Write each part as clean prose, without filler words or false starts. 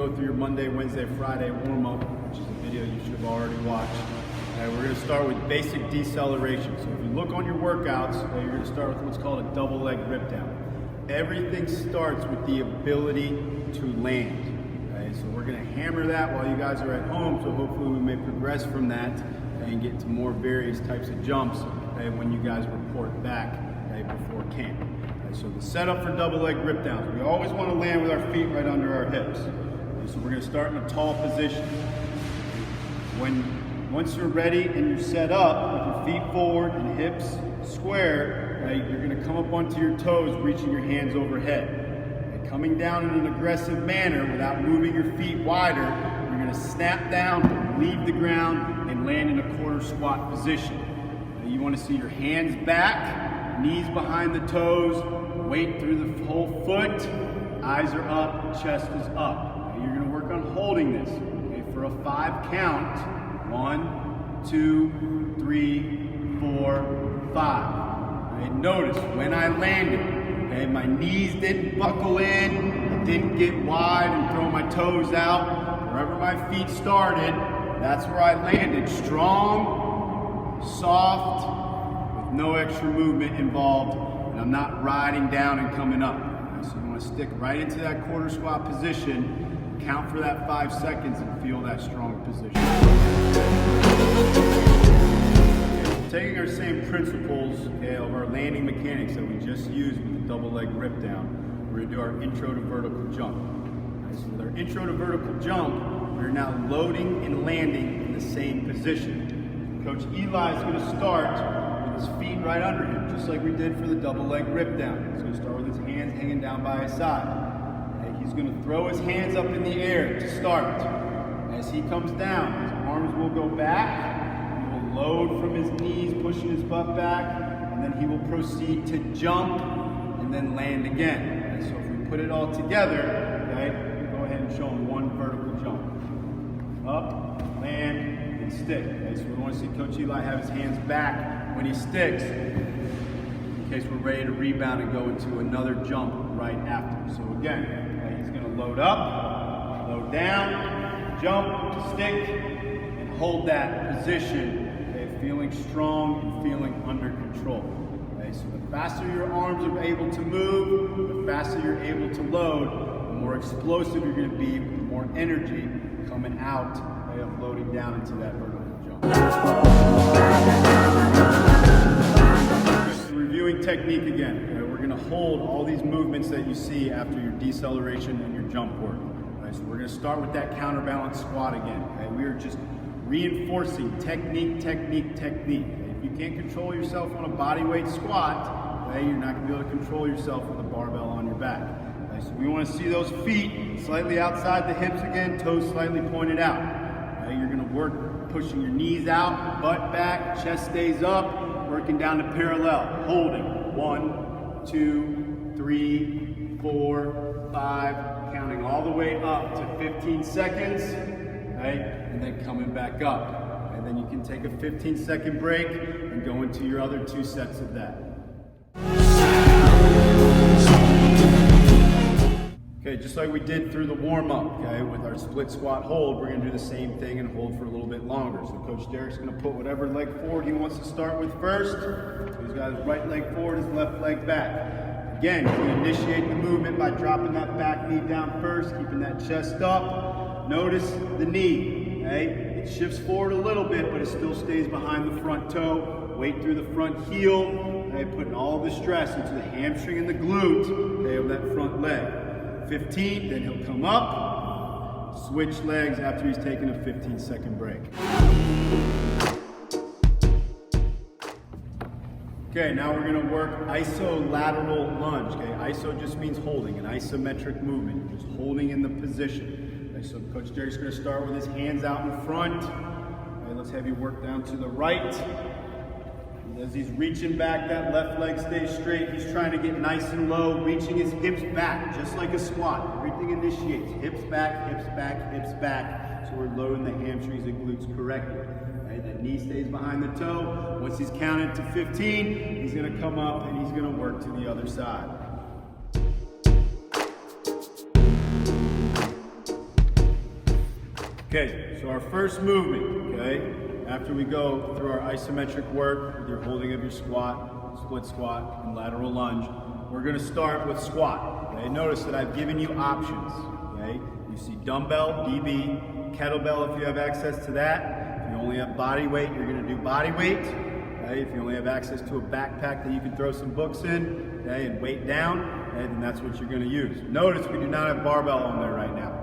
go through your Monday, Wednesday, Friday warm-up, which is a video you should have already watched. We're going to start with basic deceleration. So if you look on your workouts, you're going to start with what's called a double leg rip down. Everything starts with the ability to land. So we're going to hammer that while you guys are at home, so hopefully we may progress from that and get to more various types of jumps when you guys report back before camp. So the setup for double leg rip downs, we always want to land with our feet right under our hips. So we're going to start in a tall position. Once you're ready and you're set up with your feet forward and hips square, you're going to come up onto your toes, reaching your hands overhead. Coming down in an aggressive manner without moving your feet wider, you're going to snap down, leave the ground, and land in a quarter squat position. You want to see your hands back, knees behind the toes, weight through the whole foot, eyes are up, chest is up. You're going to work on holding this for a 5 count. 1, 2, 3, 4, 5. Notice when I landed, my knees didn't buckle in, I didn't get wide and throw my toes out. Wherever my feet started, that's where I landed. Strong, soft, with no extra movement involved, and I'm not riding down and coming up. So you want to stick right into that quarter squat position, count for that 5 seconds, and feel that strong position. Taking our same principles of our landing mechanics that we just used with the double leg rip down, we're going to do our intro to vertical jump. So with our intro to vertical jump, we're now loading and landing in the same position. Coach Eli is going to start with his feet right under him, just like we did for the double leg rip down. He's going to start with his hands hanging down by his side. He's going to throw his hands up in the air to start. As he comes down, his arms will go back. Load from his knees, pushing his butt back, and then he will proceed to jump and then land again. So if we put it all together, go ahead and show him one vertical jump. Up, land, and stick. So we want to see Coach Eli have his hands back when he sticks, in case we're ready to rebound and go into another jump right after. So again, he's going to load up, load down, jump, stick, and hold that position. Feeling strong and feeling under control. So the faster your arms are able to move, the faster you're able to load, the more explosive you're going to be, with more energy coming out of loading down into that vertical jump. So reviewing technique again, we're going to hold all these movements that you see after your deceleration and your jump work. So we're going to start with that counterbalance squat again. We are just reinforcing technique, technique, technique. If you can't control yourself on a bodyweight squat, you're not going to be able to control yourself with a barbell on your back. So we want to see those feet slightly outside the hips again, toes slightly pointed out. You're going to work pushing your knees out, butt back, chest stays up, working down to parallel, holding 1, 2, 3, 4, 5, counting all the way up to 15 seconds. And then coming back up. And then you can take a 15-second break and go into your other 2 sets of that. Okay, just like we did through the warm-up, with our split squat hold, we're going to do the same thing and hold for a little bit longer. So Coach Derek's going to put whatever leg forward he wants to start with first. So he's got his right leg forward, his left leg back. Again, you can initiate the movement by dropping that back knee down first, keeping that chest up. Notice the knee, it shifts forward a little bit, but it still stays behind the front toe. Weight through the front heel, putting all the stress into the hamstring and the glute of that front leg. 15, then he'll come up, switch legs after he's taken a 15-second break. Okay, now we're going to work isolateral lunge. Iso just means holding, an isometric movement, just holding in the position. So Coach Derek's going to start with his hands out in front. Let's have you work down to the right. And as he's reaching back, that left leg stays straight. He's trying to get nice and low, reaching his hips back, just like a squat. Everything initiates. Hips back, hips back, hips back. So we're loading the hamstrings and glutes correctly. That knee stays behind the toe. Once he's counted to 15, he's going to come up and he's going to work to the other side. Okay, so our first movement, okay, after we go through our isometric work with your holding of your squat, split squat, and lateral lunge, we're gonna start with squat. Okay, notice that I've given you options, okay? You see dumbbell, DB, kettlebell if you have access to that. If you only have body weight, you're gonna do body weight. Okay, if you only have access to a backpack that you can throw some books in, okay, and weight down, okay, then that's what you're gonna use. Notice we do not have barbell on there right now.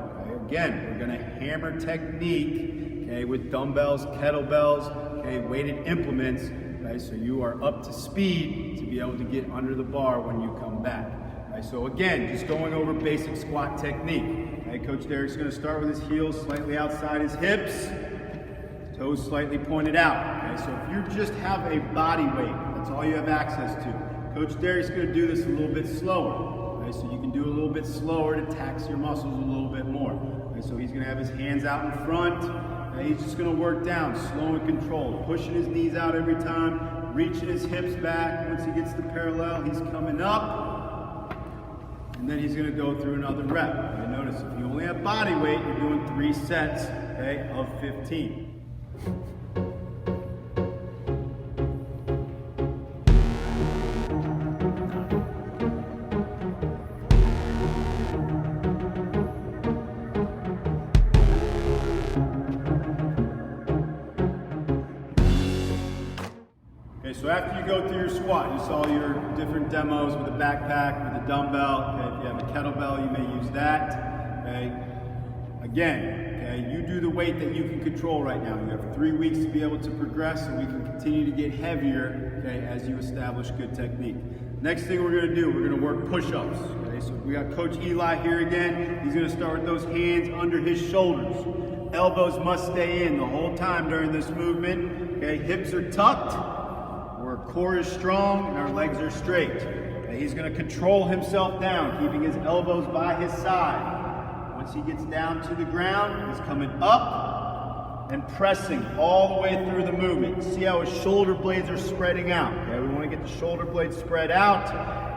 Again, we're gonna hammer technique, okay, with dumbbells, kettlebells, okay, weighted implements, okay, so you are up to speed to be able to get under the bar when you come back. Okay, so again, just going over basic squat technique. Okay, Coach Derek's gonna start with his heels slightly outside his hips, toes slightly pointed out. Okay, so if you just have a body weight, that's all you have access to. Coach Derek's gonna do this a little bit slower. Okay, so you can do a little bit slower to tax your muscles a little bit more. Okay, so he's gonna have his hands out in front. Okay, he's just gonna work down, slow and controlled, pushing his knees out every time, reaching his hips back. Once he gets to parallel, he's coming up, and then he's gonna go through another rep. Okay, notice if you only have body weight, you're doing 3 sets, okay, of 15. Okay, so after you go through your squat, you saw your different demos with a backpack, with a dumbbell. Okay, if you have a kettlebell, you may use that. Okay, again, okay, you do the weight that you can control right now. You have 3 weeks to be able to progress, so we can continue to get heavier, okay, as you establish good technique. Next thing we're gonna do, we're gonna work push-ups. Okay, so we got Coach Eli here again. He's gonna start with those hands under his shoulders. Elbows must stay in the whole time during this movement. Okay, hips are tucked. Our core is strong and our legs are straight. Okay, he's going to control himself down, keeping his elbows by his side. Once he gets down to the ground, he's coming up and pressing all the way through the movement. See how his shoulder blades are spreading out. Okay, we want to get the shoulder blades spread out,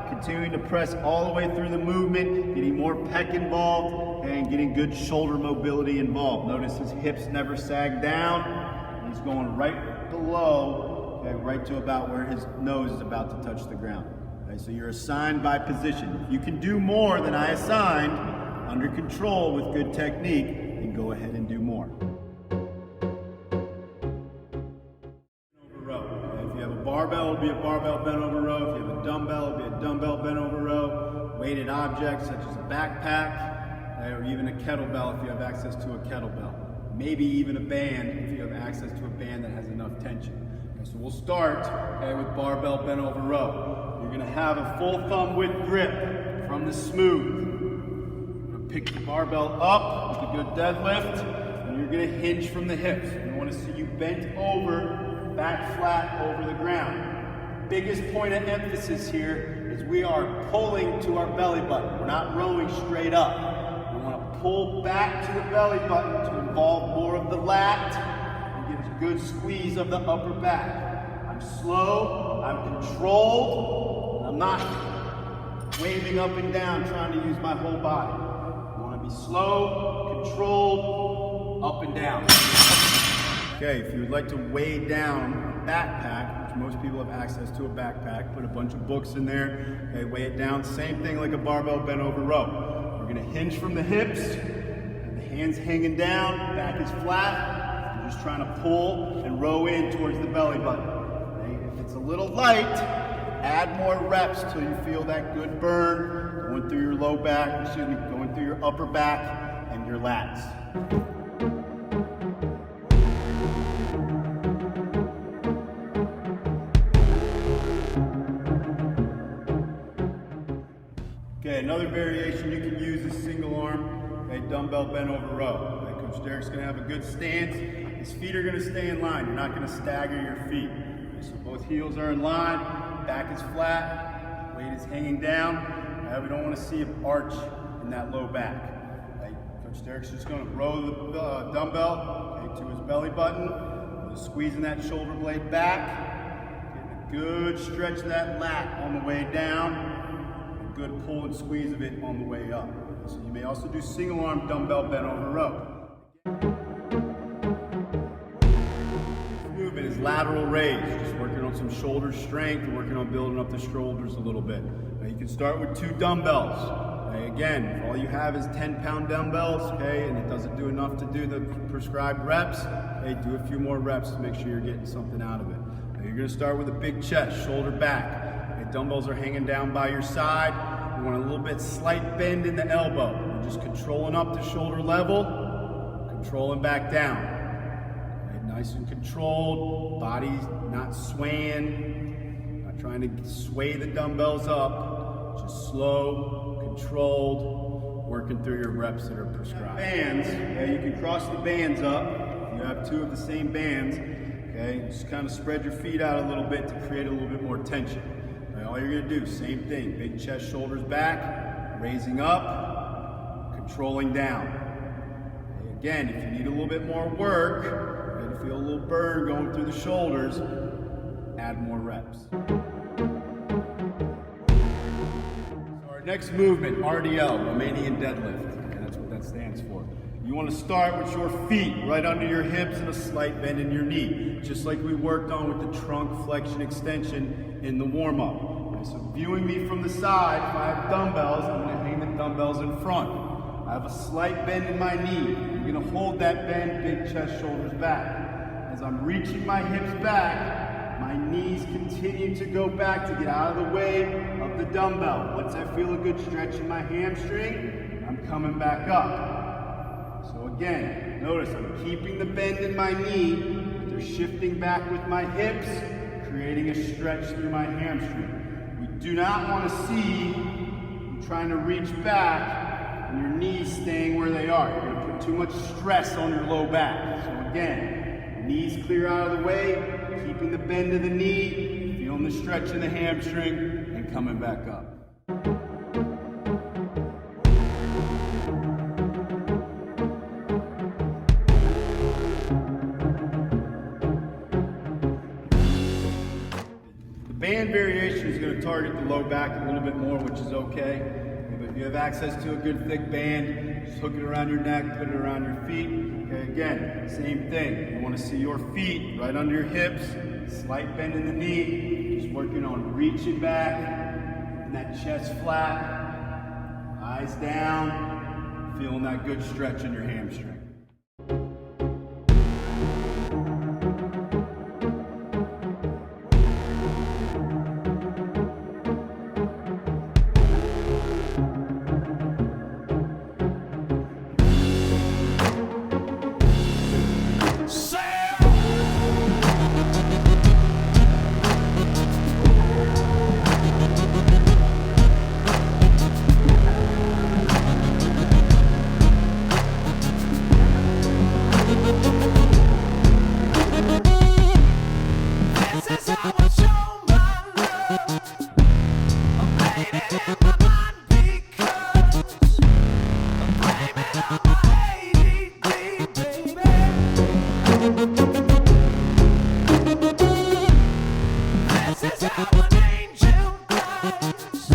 continuing to press all the way through the movement, getting more pec involved, and getting good shoulder mobility involved. Notice his hips never sag down. He's going right below, okay, right to about where his nose is about to touch the ground. Okay, so you're assigned by position. If you can do more than I assigned, under control with good technique, then go ahead and do more. Over row. Okay, if you have a barbell, it'll be a barbell bent over row. If you have a dumbbell, it'll be a dumbbell bent over row. Weighted objects such as a backpack, okay, or even a kettlebell if you have access to a kettlebell. Maybe even a band if you have access to a band that has enough tension. So we'll start, okay, with barbell bent over row. You're gonna have a full thumb width grip from the smooth. You're gonna pick the barbell up with a good deadlift, and you're gonna hinge from the hips. We wanna see you bent over, back flat over the ground. Biggest point of emphasis here is we are pulling to our belly button. We're not rowing straight up. We wanna pull back to the belly button to involve more of the lat. Get a good squeeze of the upper back. I'm slow, I'm controlled, I'm not waving up and down trying to use my whole body. I want to be slow, controlled, up and down. Okay, if you would like to weigh down a backpack, which most people have access to a backpack, put a bunch of books in there, okay, weigh it down, same thing like a barbell bent over row. We're gonna hinge from the hips, and the hands hanging down, back is flat. Just trying to pull and row in towards the belly button. Okay? If it's a little light, add more reps till you feel that good burn going through your low back, going through your upper back and your lats. Okay, another variation you can use is single arm, okay, dumbbell bent over row. Okay, Coach Derek's gonna have a good stance. His feet are gonna stay in line. You're not gonna stagger your feet. Okay, so both heels are in line, back is flat, weight is hanging down. We don't wanna see an arch in that low back. Okay, Coach Derek's just gonna row the dumbbell, okay, to his belly button, squeezing that shoulder blade back, getting a good stretch of that lat on the way down, a good pull and squeeze of it on the way up. So you may also do single arm dumbbell bent over row. lateral raise, just working on some shoulder strength, working on building up the shoulders a little bit. Now you can start with 2 dumbbells. Okay, again, if all you have is 10-pound dumbbells, okay, and it doesn't do enough to do the prescribed reps, okay, do a few more reps to make sure you're getting something out of it. Now you're gonna start with a big chest, shoulder back. Okay, dumbbells are hanging down by your side. You want a little bit slight bend in the elbow. You're just controlling up to shoulder level, controlling back down. Nice and controlled, body not swaying, not trying to sway the dumbbells up, just slow, controlled, working through your reps that are prescribed. Bands, okay, you can cross the bands up. You have 2 of the same bands, okay, just kind of spread your feet out a little bit to create a little bit more tension. Okay, all you're gonna do, same thing, big chest, shoulders back, raising up, controlling down. Okay, again, if you need a little bit more work, feel a little burn going through the shoulders, add more reps. So our next movement, RDL, Romanian deadlift, and that's what that stands for. You want to start with your feet right under your hips and a slight bend in your knee, just like we worked on with the trunk flexion extension in the warm-up. Okay, so viewing me from the side, if I have dumbbells, I'm going to hang the dumbbells in front. I have a slight bend in my knee. I'm going to hold that bend, big chest, shoulders back. As I'm reaching my hips back, my knees continue to go back to get out of the way of the dumbbell. Once I feel a good stretch in my hamstring, I'm coming back up. So again, notice I'm keeping the bend in my knee, but they're shifting back with my hips, creating a stretch through my hamstring. We do not want to see you trying to reach back and your knees staying where they are. You're going to put too much stress on your low back. So again, knees clear out of the way, keeping the bend of the knee, feeling the stretch in the hamstring, and coming back up. The band variation is going to target the low back a little bit more, which is okay. But if you have access to a good thick band, just hook it around your neck, put it around your feet. Okay, again, same thing. You want to see your feet right under your hips, slight bend in the knee, just working on reaching back, and that chest flat, eyes down, feeling that good stretch in your hamstring. This is how an angel does.